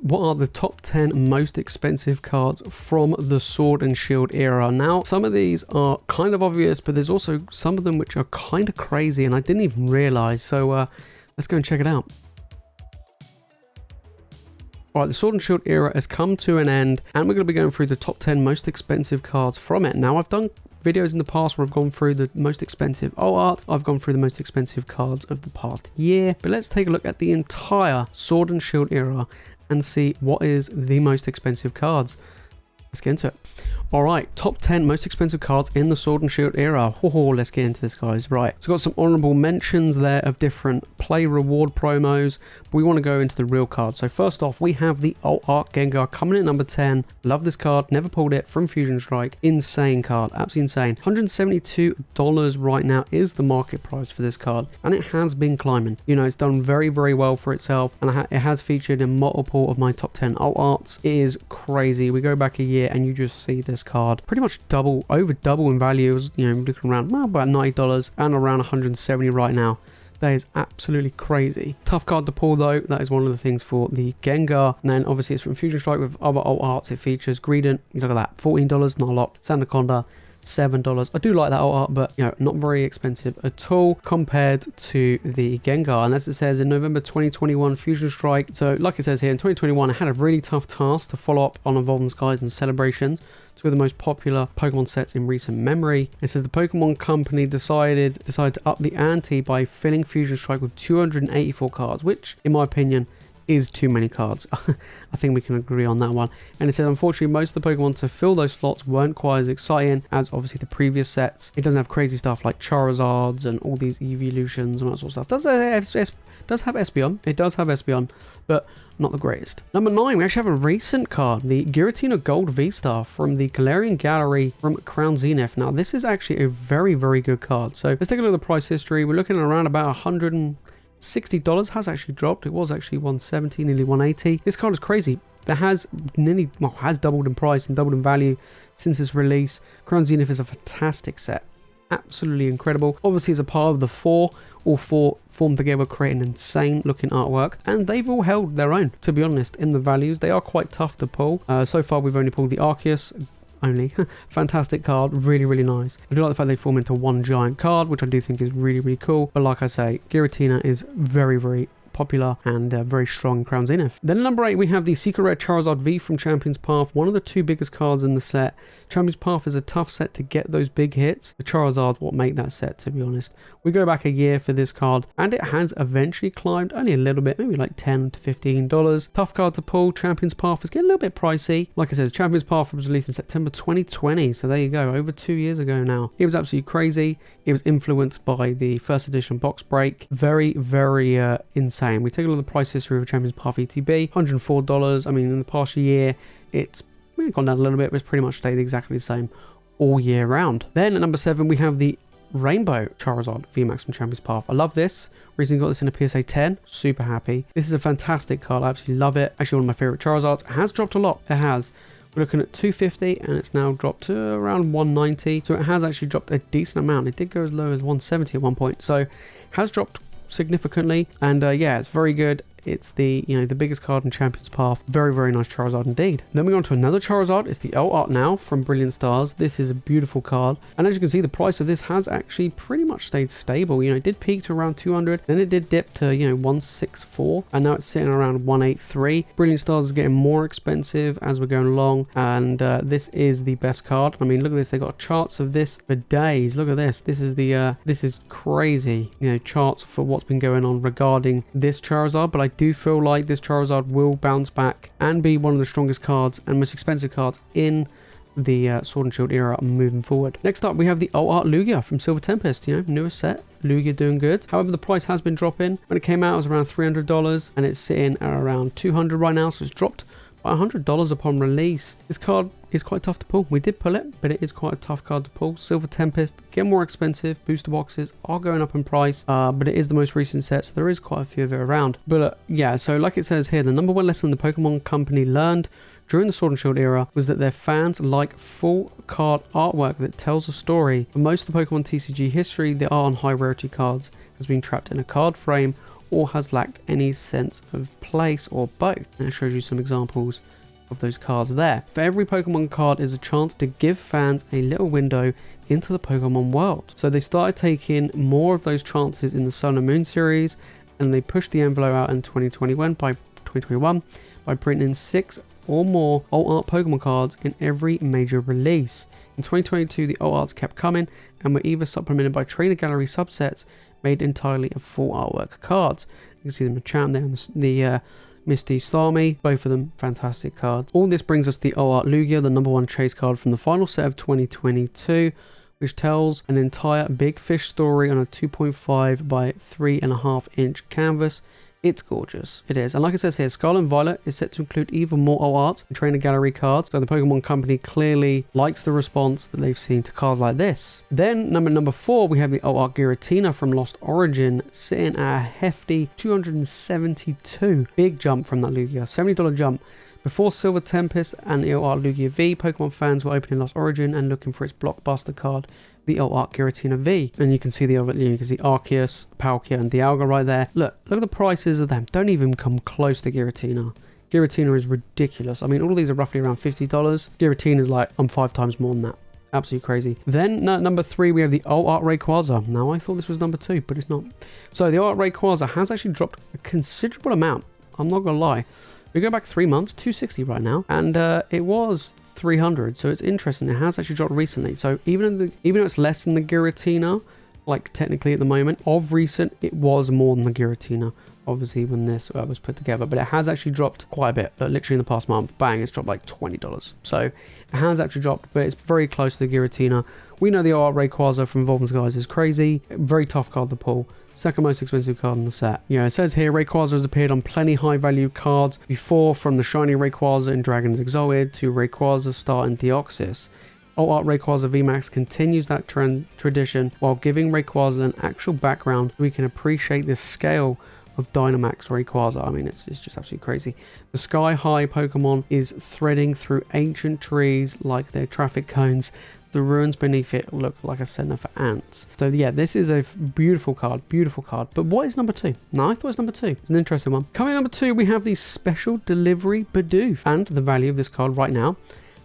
what are the top 10 most expensive cards from the Sword and Shield era. Now, some of these are kind of obvious, but there's also some of them which are kind of crazy and I didn't even realize. So let's go and check it out. Alright, the Sword and Shield era has come to an end, and we're going to be going through the top 10 most expensive cards from it. Now, I've done videos in the past where I've gone through the most expensive art. I've gone through the most expensive cards of the past year. But let's take a look at the entire Sword and Shield era and see what is the most expensive cards. Let's get into it. Alright, top 10 most expensive cards in the Sword and Shield era. Let's get into this, guys. Right, so got some honorable mentions there of different play reward promos, but we want to go into the real cards. So first off, we have the Alt Art Gengar coming in at number 10. Love this card, never pulled it from Fusion Strike. Insane card, absolutely insane. $172 right now is the market price for this card, and it has been climbing. You know, it's done very, very well for itself, and it has featured in multiple of my top 10 alt arts. It is crazy. We go back a year and you just see this card pretty much over double in value. It was, you know, looking around about $90 and around $170 right now. That is absolutely crazy. Tough card to pull though. That is one of the things for the Gengar. And then obviously it's from Fusion Strike with other alt arts. It features Greedent. You look at that, $14, not a lot. Sandaconda, $7. I do like that alt art, but you know, not very expensive at all compared to the Gengar. And as it says in November 2021 Fusion Strike, so like it says here, in 2021 I had a really tough task to follow up on Evolving Skies and Celebrations, two of the most popular Pokemon sets in recent memory. It says the Pokemon Company decided to up the ante by filling Fusion Strike with 284 cards, which in my opinion is too many cards. I think we can agree on that one. And it says unfortunately most of the Pokemon to fill those slots weren't quite as exciting as obviously the previous sets. It doesn't have crazy stuff like Charizards and all these evolutions and that sort of stuff. Does have Espeon. It does have Espeon, but not the greatest. Number 9, we actually have a recent card, the Giratina Gold V-Star from the Galarian Gallery from Crown Zenith. Now this is actually a very, very good card. So let's take a look at the price history. We're looking at around about $160. Has actually dropped. It was actually $170, nearly $180. This card is crazy. That has has doubled in price and doubled in value since its release. Crown Zenith is a fantastic set. Absolutely incredible. Obviously as a part of the four, all four formed together create an insane looking artwork, and they've all held their own, to be honest, in the values. They are quite tough to pull. So far we've only pulled the Arceus only. Fantastic card, really, really nice. I do like the fact they form into one giant card, which I do think is really, really cool. But like I say, Giratina is very, very popular and very strong in Crown Zenith. Then at number 8 we have the Secret Rare Charizard V from Champion's Path, one of the two biggest cards in the set. Champion's Path is a tough set to get those big hits. The Charizard what make that set, to be honest. We go back a year for this card and it has eventually climbed only a little bit, maybe like $10 to $15. Tough card to pull. Champion's Path is getting a little bit pricey. Like I said, Champion's Path was released in September 2020, so there you go, over 2 years ago now. It was absolutely crazy. It was influenced by the first edition box break. Very, very insane. We take a look at the price history of Champion's Path ETB, $104. I mean, in the past year, it's gone down a little bit, but it's pretty much stayed exactly the same all year round. Then at number 7, we have the Rainbow Charizard VMAX from Champion's Path. I love this. Recently got this in a PSA 10. Super happy. This is a fantastic card. I absolutely love it. Actually, one of my favorite Charizards. It has dropped a lot. It has. We're looking at 250 and it's now dropped to around 190. So it has actually dropped a decent amount. It did go as low as 170 at one point. So it has dropped significantly, and yeah, it's very good. It's the biggest card in Champion's Path. Very, very nice Charizard indeed. Then we go on to another Charizard. It's the Alt Art Now from Brilliant Stars. This is a beautiful card, and as you can see, the price of this has actually pretty much stayed stable. You know, it did peak to around 200, then it did dip to 164, and now it's sitting around 183. Brilliant Stars is getting more expensive as we're going along, and this is the best card. I mean, look at this. They got charts of this for days. Look at this. This is the this is crazy. Charts for what's been going on regarding this Charizard, but I do feel like this Charizard will bounce back and be one of the strongest cards and most expensive cards in the Sword and Shield era moving forward. Next up, we have the Alt Art Lugia from Silver Tempest. Newest set. Lugia doing good. However, the price has been dropping. When it came out, it was around $300, and it's sitting at around $200 right now, so it's dropped by $100 upon release. This card is quite tough to pull. We did pull it, but it is quite a tough card to pull. Silver Tempest, get more expensive. Booster boxes are going up in price, but it is the most recent set, so there is quite a few of it around. But yeah, so like it says here, the number one lesson the Pokemon Company learned during the Sword and Shield era was that their fans like full card artwork that tells a story. For most of the Pokemon TCG history, the art on high rarity cards has been trapped in a card frame or has lacked any sense of place, or both. And it shows you some examples of those cards there. For every Pokemon card is a chance to give fans a little window into the Pokemon world. So they started taking more of those chances in the Sun and Moon series, and they pushed the envelope out in 2021 by printing 6 or more alt art Pokemon cards in every major release. In 2022, the alt arts kept coming and were either supplemented by trainer gallery subsets made entirely of full artwork cards. You can see the Machamp there, and the Misty Starmie, both of them fantastic cards. All this brings us to the alt art Lugia, the #1 chase card from the final set of 2022, which tells an entire Big Fish story on a 2.5 by 3.5 inch canvas. It's gorgeous. It is. And like it says here, Scarlet and Violet is set to include even more alt art and trainer gallery cards. So the Pokemon Company clearly likes the response that they've seen to cards like this. Then number 4, we have the alt art Giratina from Lost Origin, sitting at a hefty 272. Big jump from that Lugia. $70 jump. Before Silver Tempest and the alt art Lugia V, Pokemon fans were opening Lost Origin and looking for its blockbuster card, the alt art Giratina V. And you can see you can see Arceus, Palkia, and Dialga right there. Look at the prices of them. Don't even come close to Giratina. Giratina is ridiculous. I mean, all of these are roughly around $50. Giratina is like, I'm 5 times more than that. Absolutely crazy. Then number 3, we have the alt art Rayquaza. Now I thought this was number 2, but it's not. So the alt art Rayquaza has actually dropped a considerable amount. I'm not gonna lie. We go back 3 months, 260 right now, and it was 300. So it's interesting. It has actually dropped recently. So even though it's less than the Giratina, like technically at the moment, of recent, it was more than the Giratina. Obviously, when this was put together, but it has actually dropped quite a bit. Literally in the past month, bang, it's dropped like $20. So it has actually dropped, but it's very close to the Giratina. We know the alt Rayquaza from Evolving Skies is crazy. Very tough card to pull. Second most expensive card in the set. Yeah, it says here Rayquaza has appeared on plenty high value cards before, from the shiny Rayquaza in Dragon's Exalted to Rayquaza Star in Deoxys. Alt art Rayquaza VMAX continues that tradition while giving Rayquaza an actual background. We can appreciate the scale of Dynamax Rayquaza. I mean, it's just absolutely crazy. The Sky High Pokemon is threading through ancient trees like they're traffic cones. The ruins beneath it look like a center for ants. So yeah, this is a beautiful card. But what is number 2? No, I thought it was number 2. It's an interesting one. Coming number 2, we have the Special Delivery Bidoof. And the value of this card right now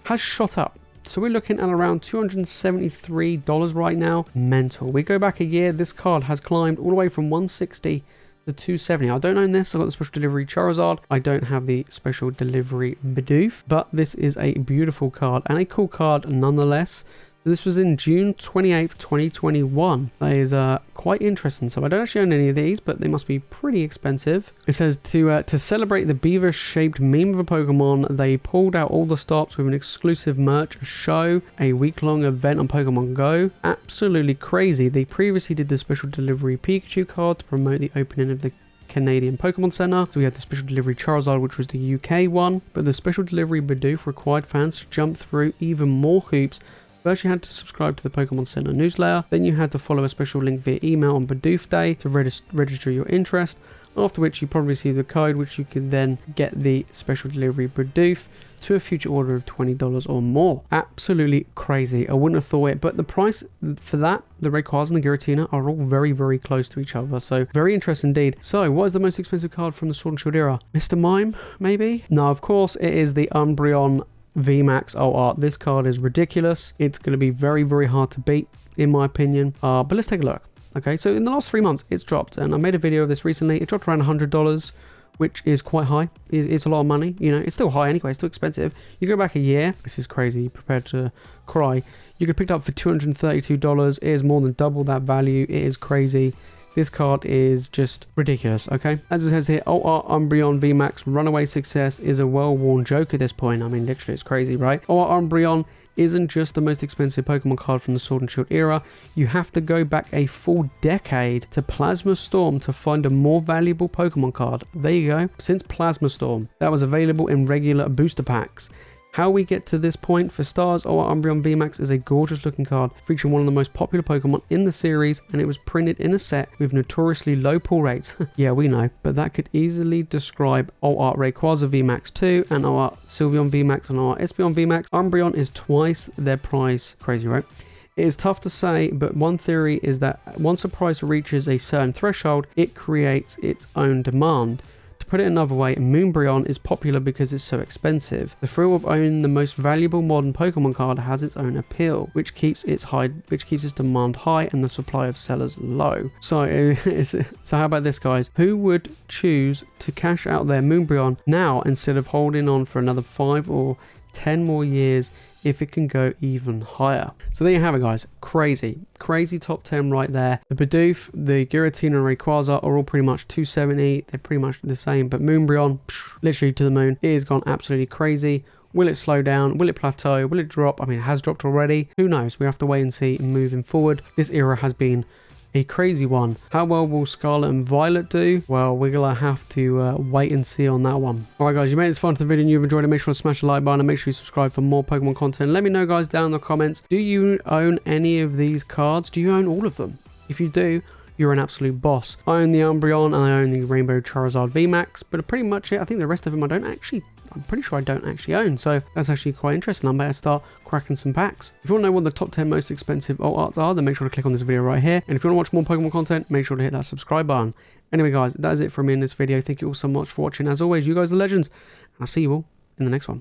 has shot up. So we're looking at around $273 right now. Mental. We go back a year, this card has climbed all the way from 160 to 270. I don't own this. I've got the Special Delivery Charizard. I don't have the Special Delivery Bidoof, but this is a beautiful card and a cool card nonetheless. This was in June 28th, 2021. That is quite interesting. So I don't actually own any of these, but they must be pretty expensive. It says to celebrate the beaver-shaped meme of a Pokemon, they pulled out all the stops with an exclusive merch show, a week-long event on Pokemon Go. Absolutely crazy. They previously did the Special Delivery Pikachu card to promote the opening of the Canadian Pokemon Center. So we had the Special Delivery Charizard, which was the UK one, but the Special Delivery Bidoof required fans to jump through even more hoops. First, you had to subscribe to the Pokemon Center newsletter. Then you had to follow a special link via email on Bidoof Day to register your interest. After which, you probably receive the code, which you can then get the Special Delivery Bidoof to a future order of $20 or more. Absolutely crazy. I wouldn't have thought it, but the price for that, the Rayquaza and the Giratina, are all very, very close to each other. So very interesting indeed. So what is the most expensive card from the Sword and Shield era? Mr. Mime, maybe? No, of course, it is the Umbreon VMAX alt art. This card is ridiculous. It's going to be very, very hard to beat, in my opinion. But let's take a look. Okay, so in the last 3 months, it's dropped, and I made a video of this recently. It dropped around $100, which is quite high. It's a lot of money. You know, it's still high anyway. It's still expensive. You go back a year. This is crazy. Prepared to cry. You could pick it up for $232. It is more than double that value. It is crazy. This card is just ridiculous, okay? As it says here, Alt Art Umbreon VMAX Runaway Success is a well-worn joke at this point. I mean, literally, it's crazy, right? Alt Art Umbreon isn't just the most expensive Pokemon card from the Sword and Shield era. You have to go back a full decade to Plasma Storm to find a more valuable Pokemon card. There you go. Since Plasma Storm, that was available in regular booster packs. How we get to this point, for stars, Alt Art Umbreon VMAX is a gorgeous looking card featuring one of the most popular Pokemon in the series, and it was printed in a set with notoriously low pull rates. Yeah, we know, but that could easily describe Alt Art Rayquaza VMAX 2 and Alt Art Sylveon VMAX and Alt Art Espeon VMAX. Umbreon is twice their price. Crazy, right? It is tough to say, but one theory is that once a price reaches a certain threshold, it creates its own demand. To put it another way, Moonbryon is popular because it's so expensive. The thrill of owning the most valuable modern Pokemon card has its own appeal, which keeps its demand high and the supply of sellers low. So how about this, guys? Who would choose to cash out their Moonbryon now instead of holding on for another 5 or 10 more years if it can go even higher? So there you have it, guys. Crazy top 10 right there. The Bidoof, the Giratina and Rayquaza are all pretty much 270. They're pretty much the same, but Moonbryon, literally to the moon. It has gone absolutely crazy. Will it slow down? Will it plateau? Will it drop? I mean, it has dropped already. Who knows? We have to wait and see moving forward. This era has been a crazy one. How well will Scarlet and Violet do? Well, we're gonna have to wait and see on that one. Alright guys, you made this far into the video and you've enjoyed it, make sure to smash the like button and make sure you subscribe for more Pokemon content. Let me know, guys, down in the comments, do you own any of these cards? Do you own all of them? If you do, you're an absolute boss. I own the Umbreon and I own the Rainbow Charizard VMAX, but pretty much it. I think the rest of them I'm pretty sure I don't actually own, so that's actually quite interesting. I better start cracking some packs. If you want to know what the top 10 most expensive alt arts are, then make sure to click on this video right here. And if you want to watch more Pokemon content, make sure to hit that subscribe button. Anyway guys, that is it from me in this video. Thank you all so much for watching. As always, you guys are legends. I'll see you all in the next one.